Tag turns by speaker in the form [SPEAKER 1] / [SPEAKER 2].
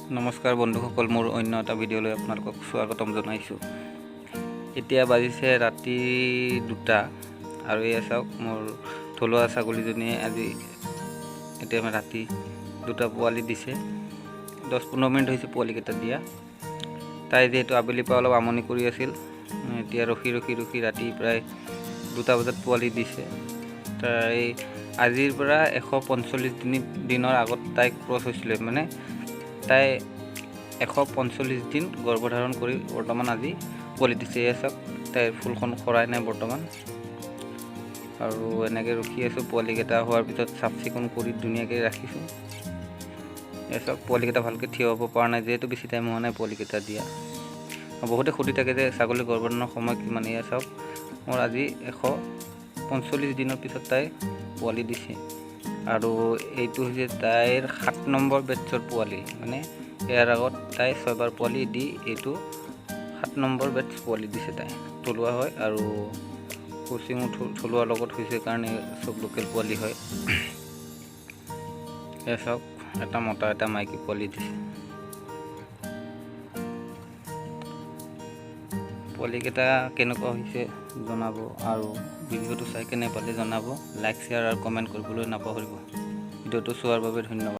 [SPEAKER 1] নমস্কাৰ বন্ধুসকল, মোৰ অন্য এটা ভিডিঅ'লৈ আপোনালোকক স্বাগতম জনাইছোঁ। এতিয়া বাজিছে ৰাতি 2টা আৰু এয়া চাওক, মোৰ থলুৱা ছাগলীজনীয়ে আজি এতিয়া ৰাতি 2টা পোৱালি দিছে। 10-15 মিনিট হৈছে পোৱালিকেইটা দিয়া। তাই যিহেতু আবেলিৰ পৰা অলপ আমনি কৰি আছিল, এতিয়া ৰখি ৰাতি প্ৰায় 2টা বজাত পোৱালি দিছে। তাই আজিৰ পৰা 145 দিনৰ আগত তাই ক্ৰছ হৈছিলে, মানে তাই 145 দিন গৰ্ভধাৰণ কৰি বৰ্তমান আজি পোৱালি দিছে। এয়া চাওক, তাইৰ ফুলখন খৰাই নাই বৰ্তমান। আৰু এনেকৈ ৰখি আছোঁ, পোৱালিকেইটা হোৱাৰ পিছত চাফ চিকুণ কৰি ধুনীয়াকৈ ৰাখিছোঁ। এয়া চাওক, পোৱালিকেইটা ভালকৈ থিয় হ'ব পৰা নাই, যিহেতু বেছি টাইম হোৱা নাই পোৱালিকেইটা দিয়া। বহুতে সুধি থাকে যে ছাগলী গৰ্ভধাৰণৰ সময় কিমান। এয়া চাওক, মোৰ আজি 145 দিনৰ পিছত তাই পোৱালি দিছে। আৰু এইটো হৈছে তাইৰ 7 নম্বৰ বেটছৰ পোৱালি, মানে ইয়াৰ আগত তাই 6বাৰ পোৱালি দি এইটো 7 নম্বৰ বেটছ পোৱালি দিছে। তাই থলুৱা হয় আৰু কোচিঙো থলুৱাৰ লগত হৈছে কাৰণে চব লোকেল পোৱালি হয়। এয়া চাওক, এটা মতা এটা মাইকী পোৱালি দিছে। পোৱালিকেইটা কেনেকুৱা হৈছে জনাব, আৰু ভিডিঅ'টো চাই কেনে পালে জনাব। লাইক, শ্বেয়াৰ আৰু কমেণ্ট কৰিবলৈ নাপাহৰিব। ভিডিঅ'টো চোৱাৰ বাবে ধন্যবাদ।